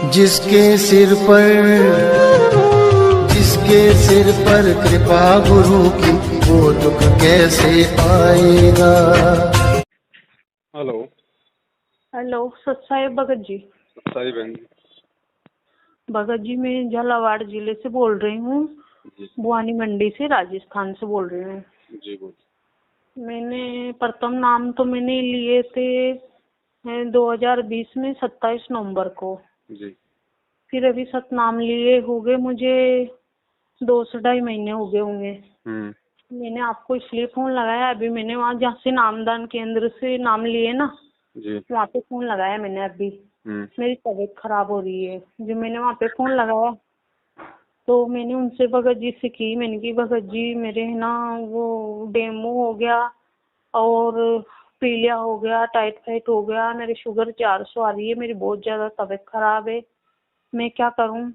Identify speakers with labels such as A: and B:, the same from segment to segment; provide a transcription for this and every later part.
A: जिसके सिर पर कृपा गुरु की, वो दुख कैसे आएगा।
B: हेलो।
C: हेलो, सतसाहिब भगत जी।
B: सारी बहन
C: भगत जी, मैं झालावाड़ जिले से बोल रही हूँ,
B: जी।
C: बुआनी मंडी से, राजस्थान से बोल रही हूँ।
B: जी बोल।
C: मैंने प्रथम नाम तो मैंने लिए थे 2020 में 27 नवंबर को।
B: जी।
C: फिर अभी सतनाम लिए हो गए मुझे 2 से 2.5 महीने हो गए होंगे। मैंने आपको इसलिए फोन लगाया, अभी मैंने वहाँ जहाँ से नामदान केंद्र से नाम लिए ना
B: जी।
C: वहाँ पे फोन लगाया मैंने अभी। मेरी तबीयत खराब हो रही है, जो मैंने वहाँ पे फोन लगाया तो मैंने उनसे भगत जी से की। मैंने की भगत जी मेरे है ना वो डेंगू हो गया और पीलिया हो गया, टाइफाइड हो गया, मेरी शुगर 400 आ रही है, मेरी बहुत ज्यादा तबीयत खराब है, मैं क्या करूं।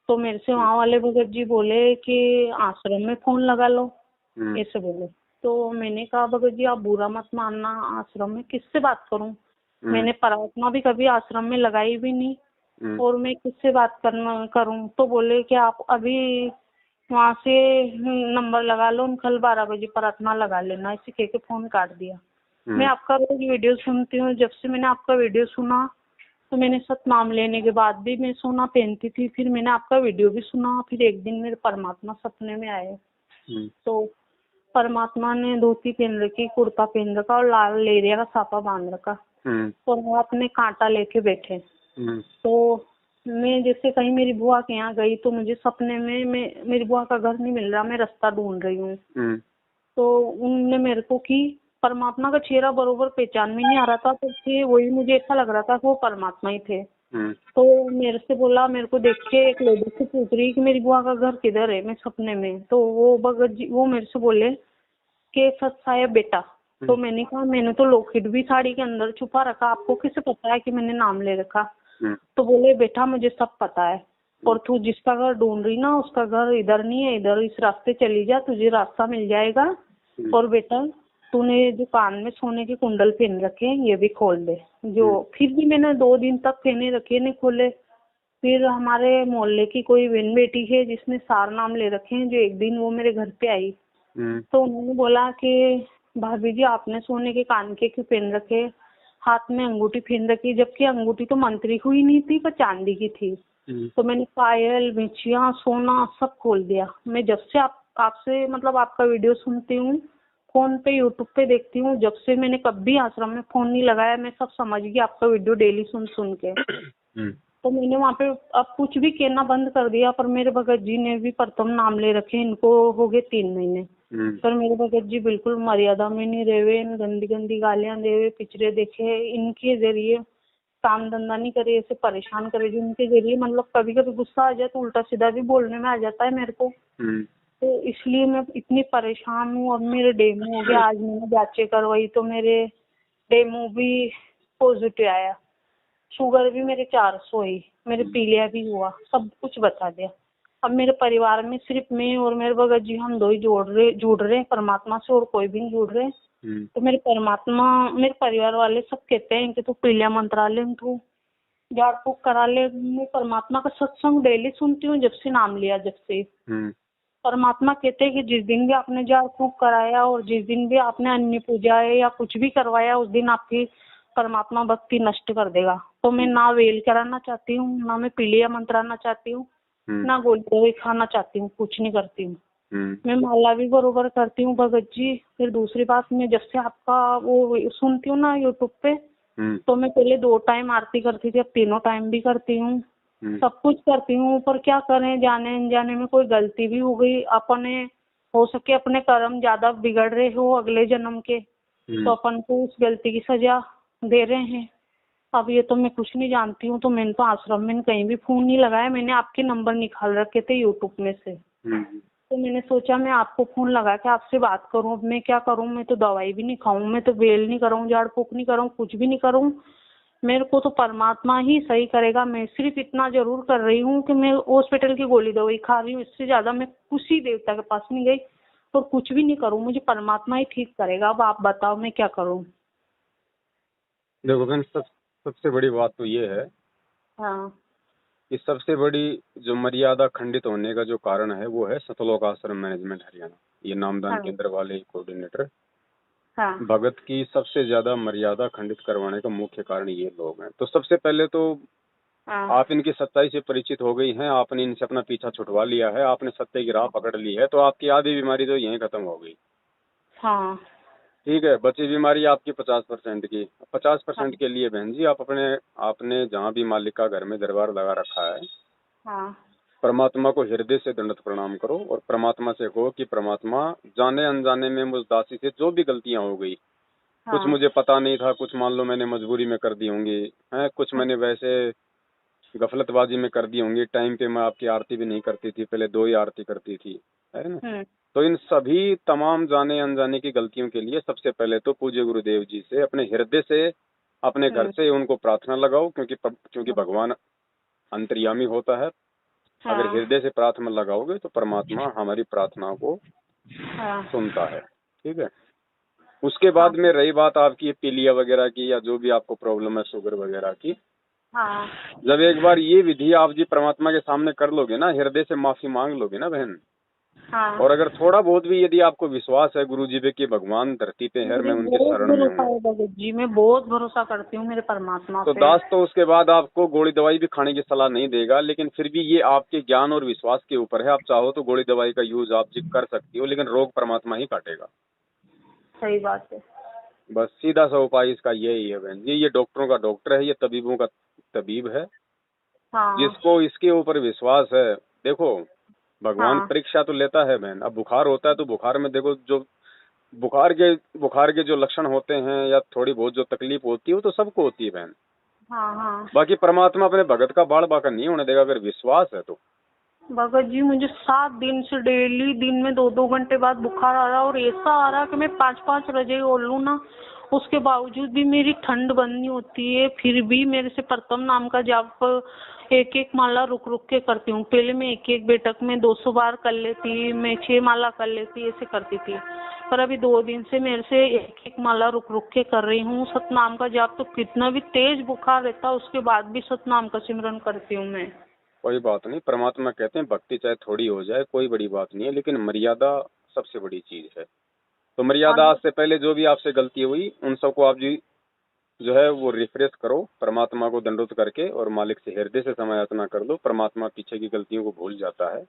C: तो मेरे से वहाँ वाले भगत जी बोले कि आश्रम में फोन लगा लो, ऐसे बोले। तो मैंने कहा भगत जी आप बुरा मत मानना, आश्रम में किससे बात करूं, मैंने प्रार्थना भी कभी आश्रम में लगाई भी नहीं और मैं किससे बात करूं। तो बोले कि आप अभी वहाँ से नंबर लगा लो, कल 12 बजे प्रार्थना लगा लेना, इसे कह के फोन काट दिया। मैं आपका रोज वीडियो सुनती हूँ, जब से मैंने आपका वीडियो सुना तो मैंने सतनाम लेने के बाद भी मैं सोना पहनती थी, फिर मैंने आपका वीडियो भी सुना। फिर एक दिन मेरे परमात्मा सपने में आए तो परमात्मा ने धोती पहन रखी, कुर्ता पहन रखा और लाल लेरिया का साफा बांध रखा और वो अपने कांटा लेके बैठे। तो मैं जैसे कहीं मेरी बुआ के यहाँ गई तो मुझे सपने में मेरी बुआ का घर नहीं मिल रहा, मैं रास्ता ढूंढ रही हूँ। तो उनने मेरे को की परमात्मा का चेहरा बरोबर पहचान में नहीं आ रहा था, तो वही मुझे ऐसा लग रहा था कि वो परमात्मा ही थे। तो मेरे से बोला, मेरे को देख के एक लेडी से पूछ रही कि मेरी बुआ का घर किधर है, मैं सपने में। तो वो भगत जी वो मेरे से बोले कि सतसाहिब बेटा। तो मैंने कहा मैंने तो लॉकेट भी साड़ी के अंदर छुपा रखा, आपको कैसे पता है कि मैंने नाम ले रखा। तो बोले बेटा मुझे सब पता है और तू जिसका घर ढूंढ रही ना उसका घर इधर नहीं है, इधर इस रास्ते चली जा, तुझे रास्ता मिल जाएगा। और बेटा तूने जो कान में सोने के कुंडल पहन रखे हैं ये भी खोल दे। जो फिर भी मैंने 2 दिन तक पहने रखे, नहीं खोले। फिर हमारे मोहल्ले की कोई बहन बेटी है जिसने सार नाम ले रखे हैं, जो एक दिन वो मेरे घर पे आई तो उन्होंने बोला कि भाभी जी आपने सोने के कान के क्यों पहन रखे, हाथ में अंगूठी पहन रखी, जबकि अंगूठी तो मंत्री हुई नहीं थी पर चांदी की थी। तो मैंने पायल, बिछिया, सोना सब खोल दिया। मैं जब से आपसे मतलब आपका वीडियो सुनती हूँ, फोन पे यूट्यूब पे देखती हूँ, जब से मैंने कभी आश्रम में फोन नहीं लगाया, मैं सब समझ गई आपका वीडियो डेली सुन के। तो मैंने वहाँ पे अब कुछ भी कहना बंद कर दिया। पर मेरे भगत जी ने भी प्रथम नाम ले रखे, इनको हो गए 3 महीने। पर मेरे भगत जी बिल्कुल मर्यादा में नहीं रहे, गंदी गंदी गालियां देवे, पिक्चरें देखे, इनके जरिए काम धंधा नहीं करे, ऐसे परेशान करे जिनके जरिए मतलब कभी कभी गुस्सा आ जाए तो उल्टा सीधा भी बोलने में आ जाता है मेरे को। तो इसलिए मैं इतनी परेशान हूँ। अब मेरे डेमो हो गया, आज मैंने जांचें करवाई तो मेरे डेमो भी पॉजिटिव आया, शुगर भी मेरे 400 ही, मेरे पीलिया भी हुआ, सब कुछ बता दिया। अब मेरे परिवार में सिर्फ मैं और मेरे भगत जी हम 2 ही जुड़ रहे परमात्मा से, और कोई भी नहीं जुड़ रहे। तो मेरे परिवार वाले सब कहते हैं कि तू पीलिया मंत्रालय में तू झाड़ फूक करा ले। मैं परमात्मा का सत्संग डेली सुनती हूँ जब से नाम लिया, जब से परमात्मा कहते हैं कि जिस दिन भी आपने झाड़ फूक कराया और जिस दिन भी आपने अन्य पूजा या कुछ भी करवाया उस दिन आपकी परमात्मा भक्ति नष्ट कर देगा। तो मैं ना वेल कराना चाहती हूँ, ना मैं पीलिया मंत्राना चाहती हूँ, ना गोली दवाई खाना चाहती हूँ, कुछ नहीं करती हूँ। मैं माला भी बरोबर करती हूँ भगत जी। फिर दूसरी बात, मैं जब से आपका वो सुनती हूँ ना यूट्यूब पे, तो मैं पहले 2 टाइम आरती करती थी, अब 3 टाइम भी करती हूँ, सब कुछ करती हूँ। पर क्या करें, जाने अनजाने में कोई गलती भी हो गई, अपने हो सके अपने कर्म ज्यादा बिगड़ रहे हो अगले जन्म के, तो अपन को उस गलती की सजा दे रहे हैं। अब ये तो मैं कुछ नहीं जानती हूँ। तो मैंने तो आश्रम में कहीं भी फोन नहीं लगाया, मैंने आपके नंबर निकाल रखे थे यूट्यूब में से। तो मैंने सोचा मैं आपको फोन लगा के आपसे बात करूं। अब मैं क्या करूं, मैं तो दवाई भी नहीं खाऊं, मैं तो बेल नहीं कराऊं, झाड़ फूक नहीं कराऊं, कुछ भी नहीं करूं, मेरे को तो परमात्मा ही सही करेगा। मैं सिर्फ इतना जरूर कर रही हूँ कि मैं हॉस्पिटल की गोली दवाई खा रही हूँ, इससे ज्यादा मैं किसी देवता के पास नहीं गई और कुछ भी नहीं करूँ, मुझे परमात्मा ही ठीक करेगा। अब आप बताओ मैं क्या करूँ।
B: देखो बहन, सबसे बड़ी बात तो ये है
C: हाँ
B: इस सबसे बड़ी जो मर्यादा खंडित होने का जो कारण है वो है सतलोक आश्रम मैनेजमेंट हरियाणा, ये नामदान
C: हाँ
B: केंद्र वाले कोऑर्डिनेटर।
C: हाँ
B: भगत की सबसे ज्यादा मर्यादा खंडित करवाने का मुख्य कारण ये लोग हैं। तो सबसे पहले तो
C: हाँ
B: आप इनकी सच्चाई से परिचित हो गई हैं, आपने इनसे अपना पीछा छुड़वा लिया है, आपने सत्य की राह पकड़ ली है, तो आपकी आधी बीमारी तो यहीं खत्म हो गई।
C: हाँ
B: ठीक है, बची बीमारी आपकी 50% की। 50%
C: हाँ
B: के लिए बहन जी आप आपने जहाँ भी मालिक का घर में दरबार लगा रखा है,
C: हाँ
B: परमात्मा को हृदय से दंडवत प्रणाम करो और परमात्मा से कहो कि परमात्मा, जाने अनजाने में मुझ दासी से जो भी गलतियां हो गई, कुछ
C: हाँ
B: मुझे पता नहीं था, कुछ मान लो मैंने मजबूरी में कर दी होंगी, है कुछ मैंने वैसे गफलतबाजी में कर दी होंगी, टाइम पे मैं आपकी आरती भी नहीं करती थी, पहले 2 ही आरती करती थी, है ना।
C: हम्म
B: तो इन सभी तमाम जाने अनजाने की गलतियों के लिए सबसे पहले तो पूज्य गुरुदेव जी से अपने हृदय से, अपने घर
C: हम्म
B: से उनको प्रार्थना लगाओ, क्योंकि भगवान अंतर्यामी होता है। अगर
C: हाँ
B: हृदय से प्रार्थना लगाओगे तो परमात्मा हमारी प्रार्थना को
C: हाँ
B: सुनता है। ठीक है, उसके
C: हाँ
B: बाद में रही बात आपकी पीलिया वगैरह की या जो भी आपको प्रॉब्लम है शुगर वगैरह की,
C: हाँ
B: जब एक बार ये विधि आप जी परमात्मा के सामने कर लोगे ना, हृदय से माफी मांग लोगे ना बहन,
C: हाँ
B: और अगर थोड़ा बहुत भी यदि आपको विश्वास है गुरु जी पे कि भगवान धरती पे है,
C: मुझे
B: मैं उनके
C: बहुत
B: शरण में
C: भरोसा
B: हूँ,
C: है भगत जी, मैं बहुत भरोसा करती हूँ मेरे परमात्मा
B: तो
C: पे।
B: दास तो उसके बाद आपको गोली दवाई भी खाने की सलाह नहीं देगा, लेकिन फिर भी ये आपके ज्ञान और विश्वास के ऊपर है। आप चाहो तो गोली दवाई का यूज आप जी कर सकती हो, लेकिन रोग परमात्मा ही काटेगा।
C: सही बात है।
B: बस सीधा सा उपाय इसका यही है बहन जी, ये डॉक्टरों का डॉक्टर है, ये तबीबों का तबीब है।
C: हाँ
B: जिसको इसके ऊपर विश्वास है, देखो भगवान
C: हाँ
B: परीक्षा तो लेता है बहन। अब बुखार होता है तो बुखार में देखो, जो बुखार के जो लक्षण होते हैं या थोड़ी बहुत जो तकलीफ होती है वो तो सबको होती है बहन।
C: हाँ हाँ
B: बाकी परमात्मा अपने भगत का बाल बाका नहीं होने देगा अगर विश्वास है तो।
C: भगत जी, मुझे 7 दिन से डेली दिन में 2-2 घंटे बाद बुखार आ रहा, और ऐसा आ रहा कि मैं 5-5 रजाई ओढ़ लूं ना, उसके बावजूद भी मेरी ठंड बंद नहीं होती है। फिर भी मेरे से प्रथम नाम का जाप 1-1 माला रुक रुक के करती हूँ। पहले मैं 1-1 बेटक में 200 बार कर लेती, मैं 6 माला कर लेती, ऐसे करती थी। पर अभी 2 दिन से मेरे से 1-1 माला रुक रुक के कर रही हूँ। सतनाम का जाप तो कितना भी तेज बुखार रहता उसके बाद भी सतनाम का सिमरन करती हूँ मैं।
B: कोई बात नहीं, परमात्मा कहते हैं भक्ति चाहे थोड़ी हो जाए कोई बड़ी बात नहीं है, लेकिन मर्यादा सबसे बड़ी चीज है। तो मर्यादा आज से पहले जो भी आपसे गलती हुई उन सबको आप जी जो है वो रिफ्रेश करो, परमात्मा को दंडोत करके और मालिक से हृदय से समायाचना कर दो। परमात्मा पीछे की गलतियों को भूल जाता है,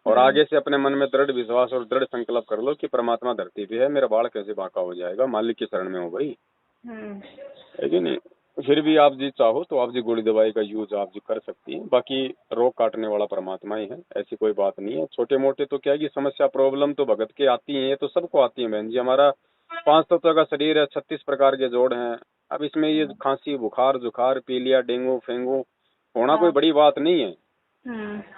B: और आगे से अपने मन में दृढ़ विश्वास और दृढ़ संकल्प कर लो कि परमात्मा धरती पे है, मेरा बाल कैसे बांका हो जाएगा, मालिक की शरण में हो गई, है कि नहीं। फिर भी आप जी चाहो तो आप जी गोली दवाई का यूज आप जी कर सकती हैं, बाकी रोग काटने वाला परमात्मा ही है, ऐसी कोई बात नहीं है। छोटे मोटे तो क्या है कि समस्या प्रॉब्लम तो भगत के आती है, ये तो सबको आती है बहन जी। हमारा 5 तत्व का शरीर है, 36 प्रकार के जोड़ हैं। अब इसमें ये खांसी बुखार जुखार पीलिया डेंगू फेंगू होना कोई बड़ी बात नहीं है।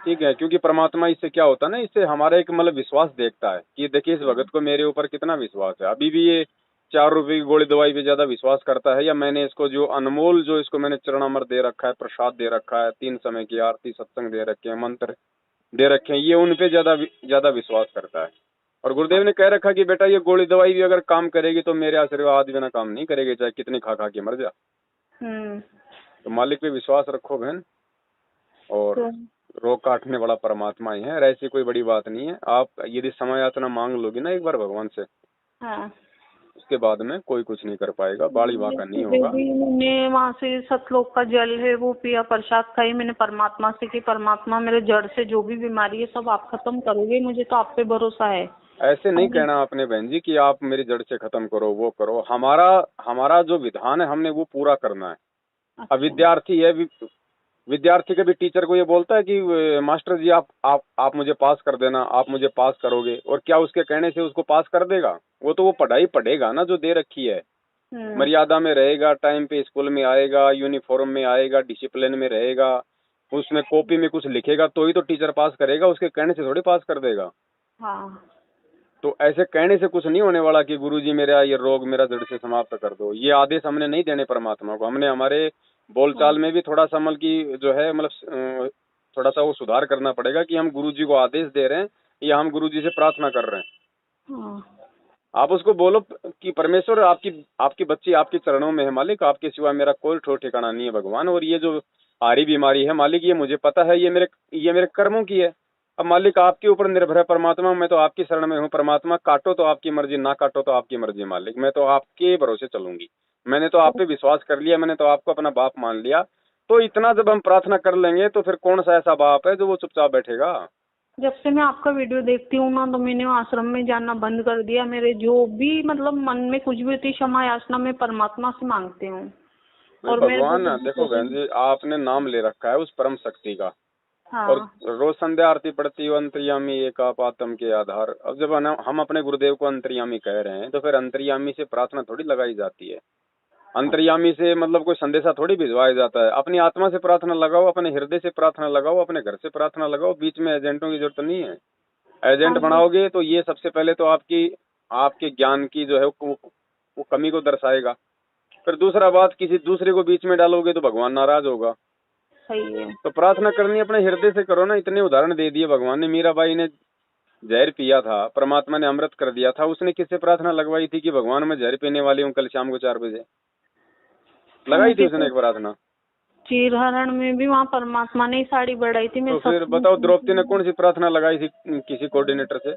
B: ठीक है, क्योंकि परमात्मा इससे क्या होता है ना, इससे हमारा एक मतलब विश्वास देखता है कि देखिए इस भगत को मेरे ऊपर कितना विश्वास है। अभी भी ये 4 रुपए की गोली दवाई पे ज्यादा विश्वास करता है, या मैंने इसको जो अनमोल जो इसको मैंने चरणामृत दे रखा है, प्रसाद दे रखा है, 3 समय की आरती सत्संग दे रखे हैं, मंत्र दे रखे हैं, ये उन पे ज्यादा विश्वास करता है। और गुरुदेव ने कह रखा कि बेटा ये गोली दवाई भी अगर काम करेगी तो मेरे आशीर्वाद बिना काम नहीं करेगी, चाहे कितनी खा खा के मर जा। तो मालिक पे विश्वास रखो बहन, और रोग काटने वाला परमात्मा ही है, और ऐसी कोई बड़ी बात नहीं है। आप यदि समय याचना मांग लोगी ना एक बार भगवान से, उसके बाद में कोई कुछ नहीं कर पाएगा, बाड़ी बांका नहीं होगा।
C: मैंने वहाँ से सतलोक का जल है वो पिया, प्रसाद खाई, मैंने परमात्मा से कि परमात्मा मेरे जड़ से जो भी बीमारी है सब आप खत्म करोगे, मुझे तो आप पे भरोसा है।
B: ऐसे नहीं कहना आपने बहन जी कि आप मेरी जड़ से खत्म करो वो करो, हमारा जो विधान है हमने वो पूरा करना है। अब विद्यार्थी है, विद्यार्थी कभी टीचर को ये बोलता है कि मास्टर जी आप मुझे पास कर देना, आप मुझे पास करोगे, और क्या उसके कहने से उसको पास कर देगा? वो तो वो पढ़ाई पढ़ेगा ना जो दे रखी है, मर्यादा में रहेगा, टाइम पे स्कूल में आएगा, यूनिफॉर्म में आएगा, डिसिप्लिन में रहेगा, उसमें कॉपी में कुछ लिखेगा तो ही तो टीचर पास करेगा, उसके कहने से थोड़ी पास कर देगा। तो ऐसे कहने से कुछ नहीं होने वाला कि गुरुजी मेरा ये रोग मेरा जड़ से समाप्त कर दो। ये आदेश हमने नहीं देने परमात्मा को, हमने हमारे बोलचाल में भी थोड़ा सा की जो है मतलब थोड़ा सा वो सुधार करना पड़ेगा कि हम गुरुजी को आदेश दे रहे हैं या हम गुरुजी से प्रार्थना कर रहे हैं। आप उसको बोलो कि परमेश्वर आपकी बच्ची आपके चरणों में है मालिक, आपके सिवा मेरा कोई ठोर ठिकाना नहीं है भगवान, और ये जो आ रही बीमारी है मालिक, ये मुझे पता है, ये मेरे कर्मों की है। अब मालिक आपके ऊपर निर्भर है परमात्मा, मैं तो आपकी शरण में हूँ परमात्मा, काटो तो आपकी मर्जी, ना काटो तो आपकी मर्जी मालिक, मैं तो आपके भरोसे चलूंगी, मैंने तो आप पे विश्वास कर लिया, मैंने तो आपको अपना बाप मान लिया। तो इतना जब हम प्रार्थना कर लेंगे तो फिर कौन सा ऐसा बाप है जो वो चुपचाप बैठेगा।
C: जब से मैं आपका वीडियो देखती हूँ ना, तो मैंने आश्रम में जाना बंद कर दिया। मेरे जो भी मतलब मन में कुछ भी होती क्षमा याचना मैं परमात्मा से मांगती हूँ। और
B: भगवान देखो बहन जी, आपने नाम ले रखा है उस परम शक्ति का, और रोज संध्या आरती पढ़ती हो अंतर्यामी एक आप आत्म के आधार। अब जब हम अपने गुरुदेव को अंतर्यामी कह रहे हैं तो फिर अंतर्यामी से प्रार्थना थोड़ी लगाई जाती है, अंतर्यामी से मतलब कोई संदेशा थोड़ी भिजवाया जाता है। अपनी आत्मा से प्रार्थना लगाओ, अपने हृदय से प्रार्थना लगाओ, अपने घर से प्रार्थना लगाओ, बीच में एजेंटों की जरूरत नहीं है। एजेंट बनाओगे तो ये सबसे पहले तो आपके ज्ञान की जो है वो कमी को दर्शाएगा। फिर दूसरा बात, किसी दूसरे को बीच में डालोगे तो भगवान नाराज होगा।
C: सही है।
B: तो प्रार्थना करनी अपने हृदय से करो ना। इतने उदाहरण दे दिए भगवान ने। मीराबाई ने जहर पिया था, परमात्मा ने अमृत कर दिया था, उसने किससे प्रार्थना लगवाई थी कि भगवान मैं जहर पीने वाली हूँ, कल शाम को 4 बजे लगाई थी उसने एक प्रार्थना।
C: चीरहरण में भी वहाँ परमात्मा ने साड़ी बढ़ाई थी। मैं
B: तो फिर बताओ द्रौपदी ने कौन सी प्रार्थना लगाई थी किसी कोऑर्डिनेटर से?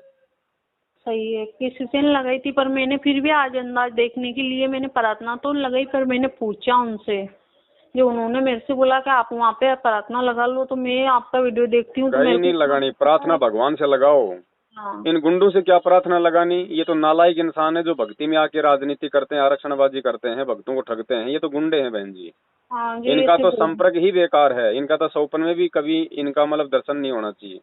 C: सही है, किसी से नहीं लगाई थी, पर मैंने फिर भी आज अंदाज देखने के लिए मैंने प्रार्थना तो लगाई। पर मैंने पूछा उनसे, जो उन्होंने मेरे से बोला कि आप वहाँ पे प्रार्थना लगा लो, तो मैं आपका वीडियो देखती हूँ।
B: कहीं नहीं लगानी प्रार्थना, भगवान से लगाओ।
C: हाँ।
B: इन गुंडों से क्या प्रार्थना लगानी? ये तो नालायक इंसान है जो भक्ति में आके राजनीति करते हैं, आरक्षणबाजी करते हैं, भक्तों को ठगते हैं। ये तो गुंडे हैं बहन जी।
C: हाँ,
B: इनका तो संपर्क ही बेकार है, इनका तो सौपन में भी कभी इनका मतलब दर्शन नहीं होना चाहिए।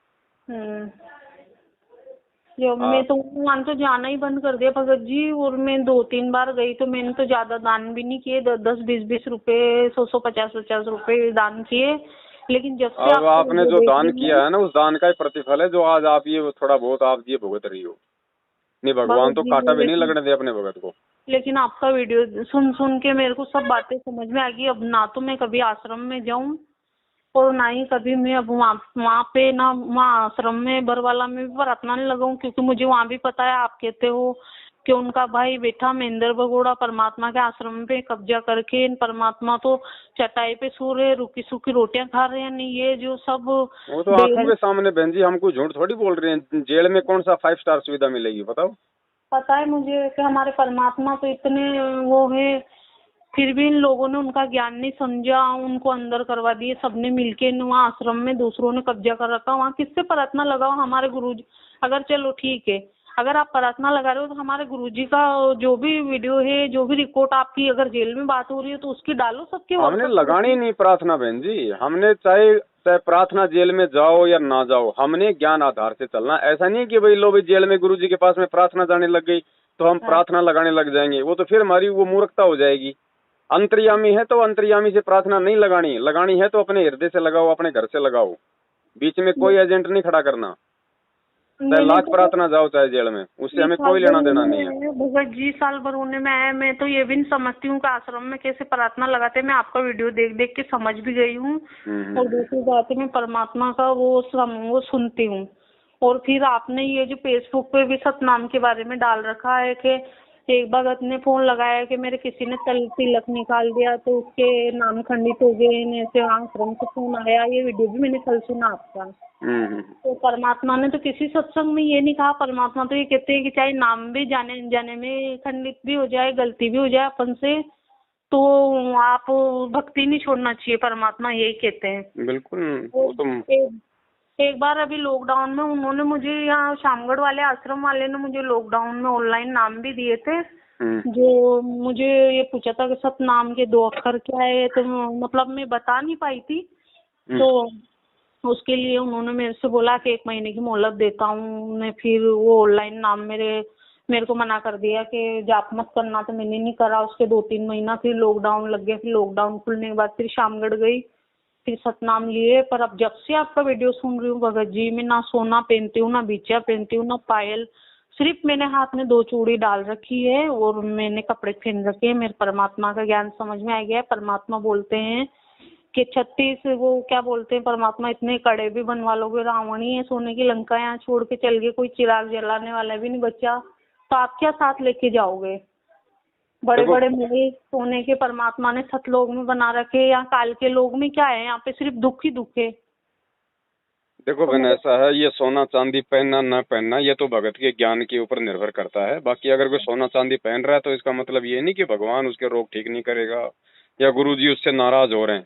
C: जो मैं तो वहाँ तो जाना ही बंद कर दिया भगत जी। और मैं 2-3 बार गई तो मैंने तो ज्यादा दान भी नहीं किए, 10-20 रुपए, 100 50 रुपए दान किए। लेकिन जब से
B: अब आपने जो दान किया है ना, उस दान का ही प्रतिफल है जो आज आप ये थोड़ा बहुत आप ये भुगत रही हो। नहीं, भगवान तो कांटा भी नहीं लगने दे अपने भगत को।
C: लेकिन आपका वीडियो सुन सुन के मेरे को सब बातें समझ में आ गई। अब ना तो मैं कभी आश्रम में जाऊं और ना ही कभी मैं अब वहाँ पे ना वहाँ आश्रम में बरवाला में भी प्रार्थना नहीं लगाऊं, क्योंकि मुझे वहाँ भी पता है आप कहते हो कि उनका भाई बेटा महेंद्र भगोड़ा परमात्मा के आश्रम पे कब्जा करके परमात्मा तो चटाई पे सो रहे, रुकी सूखी रोटियां खा रहे हैं। नहीं, ये जो सब
B: वो तो आंखों के सामने बहन जी, हमको झूठ थोड़ी बोल रहे हैं। जेल में कौन सा 5 स्टार सुविधा मिलेगी बताओ?
C: पता है मुझे कि हमारे परमात्मा तो इतने वो है, फिर भी इन लोगों ने उनका ज्ञान नहीं समझा, उनको अंदर करवा दिए सबने मिलके। वहाँ आश्रम में दूसरों ने कब्जा कर रखा। वहाँ किससे प्रार्थना लगाओ? हमारे गुरुजी, अगर चलो ठीक है, अगर आप प्रार्थना लगा रहे हो तो हमारे गुरुजी का जो भी वीडियो है, जो भी रिपोर्ट आपकी अगर जेल में बात हो रही है तो उसकी डालो सबके।
B: हमने लगानी नहीं प्रार्थना बहन जी। हमने चाहे प्रार्थना जेल में जाओ या ना जाओ, हमने ज्ञान आधार से चलना। ऐसा नहीं कि भाई लो भाई जेल में गुरुजी के पास में प्रार्थना जाने लग गई तो हम प्रार्थना लगाने लग जाएंगे। वो तो फिर हमारी वो मूर्खता हो जाएगी। अंतर्यामी है तो अंतर्यामी से प्रार्थना नहीं लगानी, लगानी है तो अपने हृदय से लगाओ, अपने घर से लगाओ। बीच में कोई एजेंट नहीं खड़ा करना। चाहे लाख प्रार्थना जाओ चाहे जेल में, उससे हमें कोई लेना देना नहीं है।
C: भगत जी साल भर होने में आया, मैं तो ये भी नहीं समझती हूँ कि आश्रम में कैसे प्रार्थना लगाते हैं। मैं आपका वीडियो देख देख के समझ भी गई हूँ। और दूसरी बात है, मैं परमात्मा का वो सुनती हूँ। और फिर आपने ये जो फेसबुक पे भी सतनाम के बारे में डाल रखा है कि एक भगत ने फोन लगाया कि मेरे किसी ने तिलक निकाल दिया तो उसके नाम खंडित हो गए, ऐसे आश्रम से फोन आया। ये वीडियो भी मैंने कल सुना आपका। तो परमात्मा ने तो किसी सत्संग में ये नहीं कहा। परमात्मा तो ये कहते हैं कि चाहे नाम भी जाने जाने में खंडित भी हो जाए, गलती भी हो जाए अपन से, तो आप भक्ति नहीं छोड़ना चाहिए। परमात्मा यही कहते हैं।
B: बिल्कुल।
C: एक बार अभी लॉकडाउन में उन्होंने मुझे, यहाँ शामगढ़ वाले आश्रम वाले ने मुझे लॉकडाउन में ऑनलाइन नाम भी दिए थे। जो मुझे ये पूछा था कि सतनाम के 2 अक्षर क्या है, तो मतलब मैं बता नहीं पाई थी। तो उसके लिए उन्होंने मेरे से बोला कि 1 महीने की मोहलत देता हूँ मैं। फिर वो ऑनलाइन नाम मेरे को मना कर दिया कि जाप मत करना, तो मैंने नहीं करा। उसके 2-3 महीना फिर लॉकडाउन लग गया। फिर लॉकडाउन खुलने के बाद फिर शामगढ़ गई, फिर सतनाम लिए। पर अब जब से आपका वीडियो सुन रही हूँ भगत जी, मैं ना सोना पहनती हूँ, ना बिछिया पहनती हूँ, ना पायल। सिर्फ मैंने हाथ में 2 चूड़ी डाल रखी है और मैंने कपड़े पहन रखे हैं। मेरे परमात्मा का ज्ञान समझ में आ गया है। परमात्मा बोलते हैं कि 36 वो क्या बोलते हैं परमात्मा, इतने कड़े भी बनवा लोगे, रावण ही है सोने की लंका यहाँ छोड़ के चल गए, कोई चिराग जलाने वाला भी नहीं बचा, तो आप क्या साथ लेके जाओगे? बड़े
B: देखो
C: बड़े महल सोने के परमात्मा ने सतलोक में बना रखे, या काल के लोक में क्या है, यहाँ पे सिर्फ दुख ही दुख है।
B: देखो
C: तो
B: बहन,
C: मुझे
B: ऐसा है, ये सोना चांदी पहनना न पहनना ये तो भगत के ज्ञान के ऊपर निर्भर करता है। बाकी अगर कोई सोना चांदी पहन रहा है तो इसका मतलब ये नहीं कि भगवान उसके रोग ठीक नहीं करेगा या गुरु जी उससे नाराज हो रहे हैं।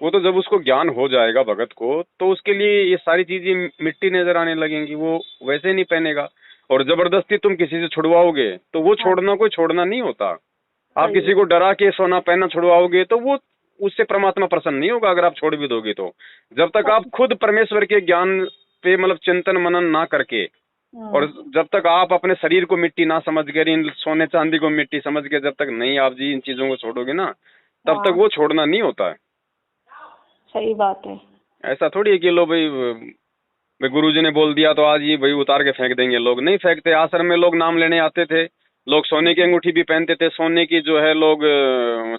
B: वो तो जब उसको ज्ञान हो जाएगा भगत को, तो उसके लिए ये सारी चीजें मिट्टी नजर आने लगेंगी, वो वैसे नहीं पहनेगा। और जबरदस्ती तुम किसी से छुड़वाओगे तो वो
C: हाँ,
B: छोड़ना कोई छोड़ना नहीं होता। आप
C: सही
B: किसी
C: है।
B: को डरा के सोना पहनना छुड़वाओगे तो वो उससे परमात्मा प्रसन्न नहीं होगा अगर आप छोड़ भी दोगे तो। जब तक आप खुद परमेश्वर के ज्ञान पे मतलब चिंतन मनन ना करके, और जब तक आप अपने शरीर को मिट्टी ना समझ कर, इन सोने चांदी को मिट्टी समझ के जब तक नहीं आप जी इन चीजों को छोड़ोगे ना, तब तक
C: हाँ,
B: वो छोड़ना नहीं होता है।
C: सही बात है।
B: ऐसा थोड़ी है कि लो भाई भाई गुरु जी ने बोल दिया तो आज ही भाई उतार के फेंक देंगे। लोग नहीं फेंकते। आश्रम में लोग नाम लेने आते थे, लोग सोने की अंगूठी भी पहनते थे, सोने की जो है लोग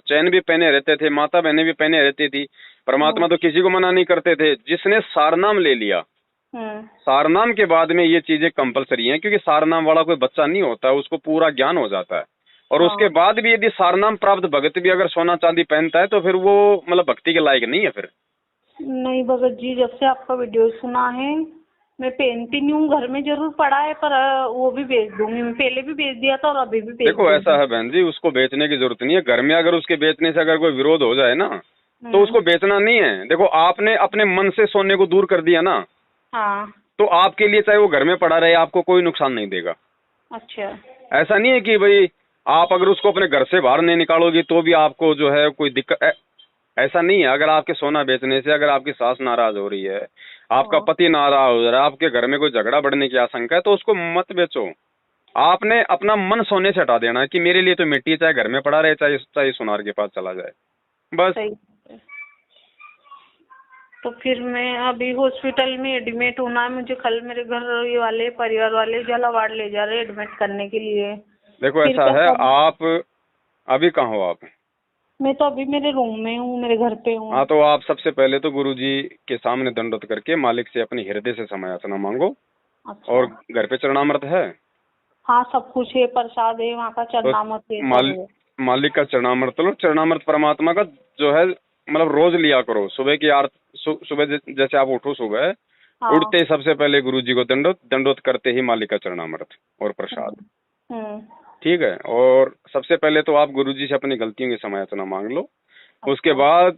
B: चैन भी पहने रहते थे, माता बहनें भी पहने रहती थी। परमात्मा तो किसी को मना नहीं करते थे। जिसने सारनाम ले लिया, सारनाम के बाद में ये चीजें कंपलसरी हैं, क्योंकि सारनाम वाला कोई बच्चा नहीं होता, उसको पूरा ज्ञान हो जाता है। और उसके बाद भी यदि सारनाम प्राप्त भगत भी अगर सोना चांदी पहनता है तो फिर वो मतलब भक्ति के लायक नहीं है फिर।
C: नहीं भगत जी, जब से आपका वीडियो सुना है मैं पहनती नहीं हूँ, घर में जरूर पड़ा है, पर वो भी बेच दूंगी मैं। पहले भी बेच दिया था और अभी भी बेच
B: देखो ऐसा
C: दूंगी।
B: है बहन जी, उसको बेचने की जरूरत नहीं है। घर में अगर उसके बेचने से अगर कोई विरोध हो जाए ना, तो उसको बेचना नहीं है। देखो आपने अपने मन से सोने को दूर कर दिया ना,
C: हाँ।
B: तो आपके लिए चाहे वो घर में पड़ा रहे आपको कोई नुकसान नहीं देगा।
C: अच्छा।
B: ऐसा नहीं है कि भाई आप अगर उसको अपने घर से बाहर नहीं निकालोगी तो भी आपको जो है कोई दिक्कत, ऐसा नहीं है। अगर आपके सोना बेचने से अगर आपकी सास नाराज हो रही है, आपका
C: हाँ।
B: पति नाराज हो रहा है, आपके घर में कोई झगड़ा बढ़ने की आशंका है, तो उसको मत बेचो। आपने अपना मन सोने से हटा देना है कि मेरे लिए तो मिट्टी चाहे घर में पड़ा रहे, चाहे चाहे सुनार के पास चला जाए, बस।
C: सही है। तो फिर मैं अभी हॉस्पिटल में एडमिट होना है मुझे। कल मेरे घर ये वाले परिवार वाले झालावाड़ ले जा रहे हैं एडमिट करने के लिए।
B: देखो
C: फिर
B: ऐसा
C: क्या
B: है,
C: करूं?
B: आप अभी कहाँ हो आप?
C: मैं तो अभी मेरे रूम में हूँ, मेरे घर पे हूँ।
B: हाँ, तो आप सबसे पहले तो गुरुजी के सामने दंडवत करके मालिक से अपनी हृदय से क्षमायाचना मांगो।
C: अच्छा।
B: और घर पे चरणामृत है?
C: हाँ, सब कुछ है, प्रसाद है वहाँ का,
B: तो
C: चरनामत है, सब है।
B: मालिक का चरणामृत लो। चरणामृत परमात्मा का जो है मतलब रोज लिया करो। सुबह की सुबह जैसे आप उठो, सुबह
C: हाँ।
B: उठते ही सबसे पहले गुरुजी को दंडवत करते ही मालिक का चरणामृत और प्रसाद,
C: हम्म।
B: ठीक है। और सबसे पहले तो आप गुरुजी से अपनी गलतियों की क्षमायाचना मांग लो। उसके
C: अच्छा।
B: बाद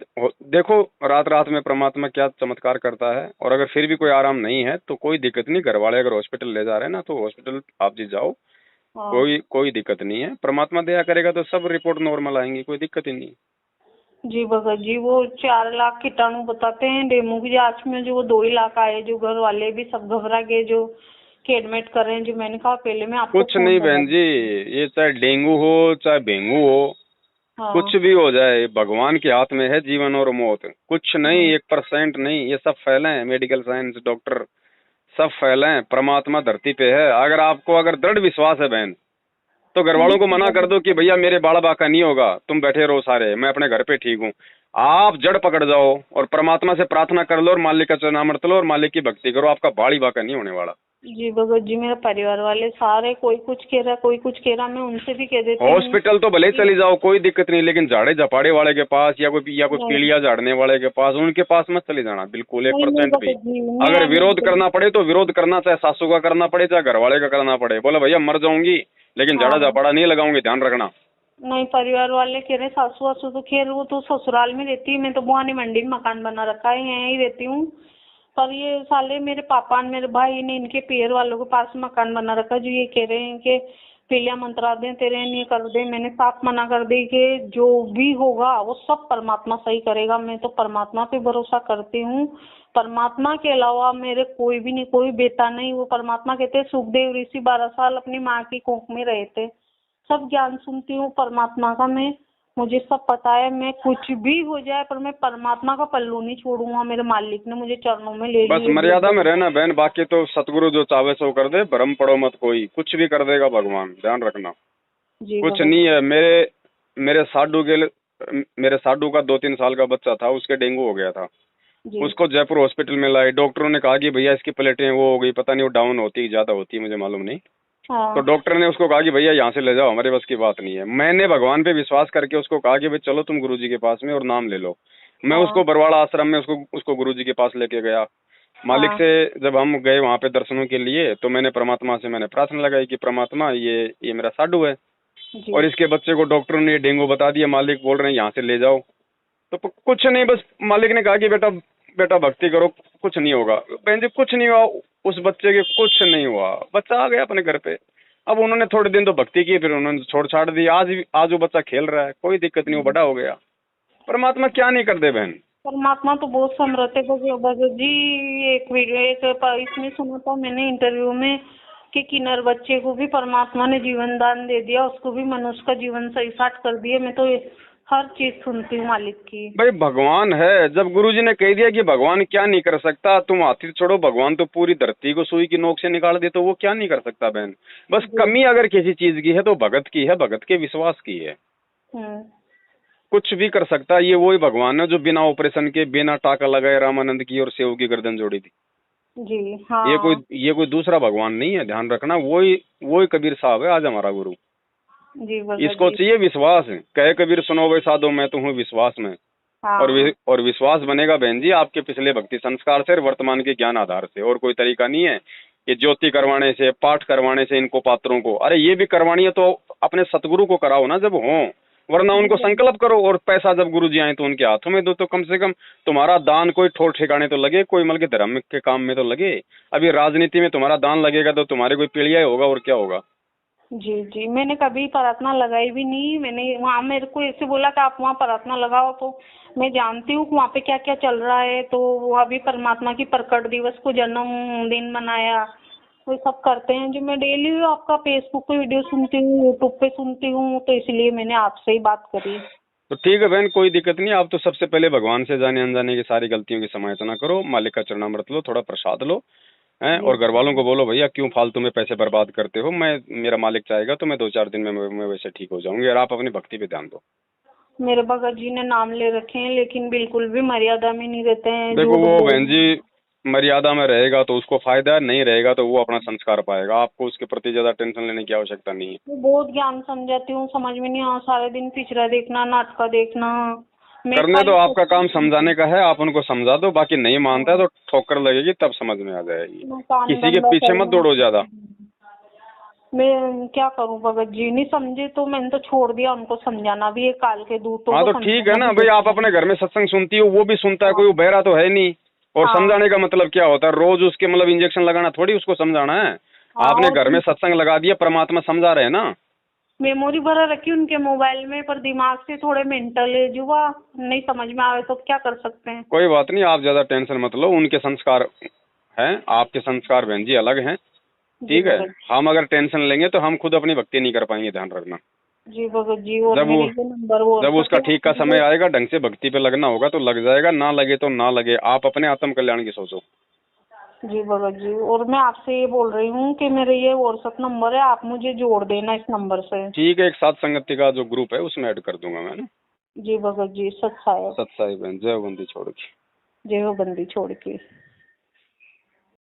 B: देखो रात रात में परमात्मा क्या चमत्कार करता है। और अगर फिर भी कोई आराम नहीं है तो कोई दिक्कत नहीं, घर वाले अगर हॉस्पिटल ले जा रहे हैं ना तो हॉस्पिटल आप जी जाओ,
C: हाँ।
B: कोई दिक्कत नहीं है। परमात्मा दया करेगा तो सब रिपोर्ट नॉर्मल आएंगी, कोई दिक्कत ही नहीं।
C: जी भगत जी, वो 4 लाख कीटाणु बताते हैं डेंगू की जांच में, जो वो 2 ही लाख आए, जो घर वाले भी सब घबरा गए, जो कि एडमिट कर रहे हैं। जो मैंने कहा पहले मैं आपको
B: कुछ
C: फोन
B: नहीं
C: लगा।
B: बहन जी, ये चाहे डेंगू हो चाहे डेंगू हो,
C: हाँ।
B: कुछ भी हो जाए, भगवान के हाथ में है जीवन और मौत। कुछ नहीं, 1% नहीं, ये सब फैले हैं। मेडिकल साइंस, डॉक्टर सब फैले हैं। परमात्मा धरती पे है। अगर आपको अगर दृढ़ विश्वास है बहन, तो घर वालों को मना कर दो कि भैया मेरे बाल बाका नहीं होगा, तुम बैठे रहो सारे, मैं अपने घर पे ठीक हूँ। आप जड़ पकड़ जाओ और परमात्मा से प्रार्थना कर लो और मालिक का चरणामृत लो और मालिक की भक्ति करो, आपका बाड़ी बाका नहीं होने वाला।
C: जी भगत जी, मेरे परिवार वाले सारे, कोई कुछ कह रहा, कोई कुछ कह रहा, मैं उनसे भी कह देती हूँ।
B: हॉस्पिटल तो भले ही चली जाओ, कोई दिक्कत नहीं, लेकिन झाड़े झपाड़े वाले के पास या कोई
C: नहीं,
B: पीलिया झाड़ने वाले के पास, उनके पास मत चले जाना बिल्कुल,
C: नहीं,
B: 1% भी।
C: भगत जी,
B: अगर
C: मैं
B: विरोध
C: नहीं।
B: करना पड़े तो विरोध करना, चाहे सासू का करना पड़े चाहे घर वाले का करना पड़े। बोले भैया मर जाऊंगी लेकिन झाड़ा
C: हाँ।
B: झपाड़ा नहीं लगाऊंगी, ध्यान रखना।
C: नहीं, परिवार वाले कह रहे सासू वासू तो खैर वो तो ससुराल में रहती है, मैं तो बुआनी मंडी में मकान बना रखा है, यहीं रहती हूँ। पर ये साले मेरे पापा ने, मेरे भाई ने, इनके पीर वालों के पास मकान बना रखा, जो ये कह रहे हैं कि पीलिया मंत्रा दे तेरे, ये कर दे। मैंने साफ मना कर दी कि जो भी होगा वो सब परमात्मा सही करेगा। मैं तो परमात्मा पे भरोसा करती हूँ। परमात्मा के अलावा मेरे कोई भी नहीं, कोई बेटा नहीं। वो परमात्मा कहते हैं, सुखदेव ऋषि 12 साल अपनी माँ की कोख में रहे थे। सब ज्ञान सुनती हूँ परमात्मा का मैं, मुझे सब पता है। मैं कुछ भी हो जाए पर मैं परमात्मा का पल्लू नहीं छोड़ूंगा। मेरे मालिक ने मुझे चरणों में ले
B: बस
C: लिया।
B: मर्यादा में रहना बहन, बाकी तो सतगुरु जो चाहे सो कर दे, भ्रम पड़ो मत, कोई कुछ भी कर देगा भगवान, ध्यान रखना।
C: जी
B: कुछ
C: भगत
B: नहीं है। मेरे साडू का 2-3 साल का बच्चा था, उसके डेंगू हो गया था।
C: जी।
B: उसको जयपुर हॉस्पिटल में लाए। डॉक्टरों ने कहा कि भैया इसकी प्लेटें वो हो गई, पता नहीं वो डाउन होती ज्यादा होती है, मुझे मालूम नहीं।
C: हाँ।
B: तो डॉक्टर ने उसको कहा कि भैया यहाँ से ले जाओ, हमारे बस की बात नहीं है। मैंने भगवान पे विश्वास करके उसको कहा कि भाई चलो तुम गुरुजी के पास में और नाम ले लो। मैं
C: हाँ।
B: उसको बरवाड़ा आश्रम में उसको गुरुजी के पास लेके गया। मालिक
C: हाँ।
B: से जब हम गए वहाँ पे दर्शनों के लिए, तो मैंने परमात्मा से प्रार्थना लगाई कि परमात्मा ये मेरा साधु है
C: जी।
B: और इसके बच्चे को डॉक्टरों ने डेंगू बता दिया, मालिक बोल रहे हैं यहाँ से ले जाओ। तो कुछ नहीं, बस मालिक ने कहा कि बेटा बेटा भक्ति करो, कुछ नहीं होगा। बहन जी कुछ नहीं हुआ, उस बच्चे के कुछ नहीं हुआ, बच्चा आ गया अपने घर पे। अब उन्होंने थोड़े दिन तो भक्ति की, फिर उन्होंने छोड़ छाड़ दी। आज वो बच्चा खेल रहा है, कोई दिक्कत नहीं, वो बड़ा हो गया। परमात्मा क्या नहीं कर दे बहन।
C: परमात्मा तो बहुत समर्थ है भगत जी। एक वीडियो इसमें सुना था मैंने इंटरव्यू में कि किन्नर बच्चे को भी परमात्मा ने जीवन दान दे दिया, उसको भी मनुष्य का जीवन सही साठ कर दिया। मैं तो हर चीज सुनती हूँ मालिक की।
B: भाई भगवान है, जब गुरुजी ने कह दिया कि भगवान क्या नहीं कर सकता, तुम हाथी छोड़ो, भगवान तो पूरी धरती को सुई की नोक से निकाल दे, तो वो क्या नहीं कर सकता बहन। बस कमी अगर किसी चीज की है तो भगत की है, भगत के विश्वास की है। कुछ भी कर सकता है। ये वही भगवान है जो बिना ऑपरेशन के, बिना टाका लगाए रामानंद की और सेव की गर्दन जोड़ी थी।
C: जी हाँ।
B: ये कोई दूसरा भगवान नहीं है, ध्यान रखना। वही कबीर साहब है आज हमारा गुरु।
C: जी
B: इसको चाहिए विश्वास। कहे कबीर सुनो वे साधो, मैं तो हूँ विश्वास में।
C: हाँ।
B: और विश्वास बनेगा बहन जी आपके पिछले भक्ति संस्कार से और वर्तमान के ज्ञान आधार से। और कोई तरीका नहीं है कि ज्योति करवाने से, पाठ करवाने से इनको पात्रों को। अरे ये भी करवानी है तो अपने सतगुरु को कराओ ना जब हो, वरना उनको संकल्प करो। और पैसा जब गुरु जी आए तो उनके हाथों में दो, तो कम से कम तुम्हारा दान कोई ठोर ठिकाने तो लगे, कोई मतलब के धर्म के काम में तो लगे। अभी राजनीति में तुम्हारा दान लगेगा तो तुम्हारे कोई पीढ़िया होगा, और क्या होगा।
C: जी जी, मैंने कभी प्रार्थना लगाई भी नहीं। मैंने वहाँ मेरे को ऐसे बोला कि आप वहाँ प्रार्थना लगाओ, तो मैं जानती हूँ वहाँ पे क्या क्या चल रहा है। तो वहाँ भी परमात्मा की प्रकट दिवस को जन्मदिन मनाया, वो सब करते हैं। जो मैं डेली आपका फेसबुक पे वीडियो सुनती हूँ, यूट्यूब पे सुनती हूँ, तो इसलिए मैंने आपसे ही बात करी।
B: तो ठीक है बहन, कोई दिक्कत नहीं। आप तो सबसे पहले भगवान से जाने अनजाने की सारी गलतियों की समायोजना करो, मालिक का चरणामृत लो, थोड़ा प्रसाद लो हैं, और घर वालों को बोलो भैया क्यों फालतू में पैसे बर्बाद करते हो। मेरा मालिक चाहेगा तो मैं 2-4 दिन में मैं वैसे ठीक हो जाऊंगी। और आप अपनी भक्ति पे ध्यान दो।
C: मेरे भगत जी ने नाम ले रखे हैं, लेकिन बिल्कुल भी मर्यादा में नहीं रहते हैं।
B: देखो वो बहन जी मर्यादा में रहेगा तो उसको फायदा है, नहीं रहेगा तो वो अपना संस्कार पाएगा। आपको उसके प्रति ज्यादा टेंशन लेने की आवश्यकता नहीं है।
C: मैं बहुत ज्ञान समझाती हूँ, समझ में नहीं। सारे दिन पिक्चर देखना, नाटक देखना।
B: करने तो आपका काम समझाने का है, आप उनको समझा दो। बाकी नहीं मानता है तो ठोकर लगेगी, तब समझ में आ जाएगी। किसी के पीछे मत दौड़ो ज्यादा।
C: मैं क्या करूं भगत जी, नहीं समझे तो मैंने तो छोड़ दिया उनको समझाना भी। एक काल के दूतों
B: हाँ
C: को
B: तो ठीक है ना
C: समझाना
B: भाई,
C: भी।
B: आप अपने घर में सत्संग सुनती हो, वो भी सुनता है, कोई वो बहरा तो है नहीं। और
C: हाँ।
B: समझाने का मतलब क्या होता है, रोज उसके मतलब इंजेक्शन लगाना थोड़ी उसको समझाना है।
C: हाँ,
B: आपने
C: और
B: घर में सत्संग लगा दिया, परमात्मा समझा रहे हैं ना।
C: मेमोरी भरा रखी उनके मोबाइल में, पर दिमाग से थोड़े मेंटल है, जो वह नहीं समझ में आवे तो क्या कर सकते हैं।
B: कोई बात नहीं, आप ज्यादा टेंशन मत लो। उनके संस्कार हैं, आपके संस्कार बहन जी अलग हैं। ठीक है, हम अगर टेंशन लेंगे तो हम खुद अपनी भक्ति नहीं कर पाएंगे, ध्यान रखना।
C: जी भगत जी। और मेरी जो नंबर वो
B: जब उसका ठीक का समय आएगा, ढंग से भक्ति पे लगना होगा तो लग जाएगा, ना लगे तो ना लगे। आप अपने आत्म कल्याण की सोचो।
C: जी भगत जी। और मैं आपसे ये बोल रही हूँ कि मेरे ये व्हाट्सएप नंबर है, आप मुझे जोड़ देना इस नंबर से।
B: ठीक है, एक साथ संगति का जो ग्रुप है उसमें ऐड कर दूंगा मैं ना।
C: जी भगत जी। सत्साई
B: सत्साई बहन, जय बंदी छोड़ के।
C: जय हो बंदी छोड़ के।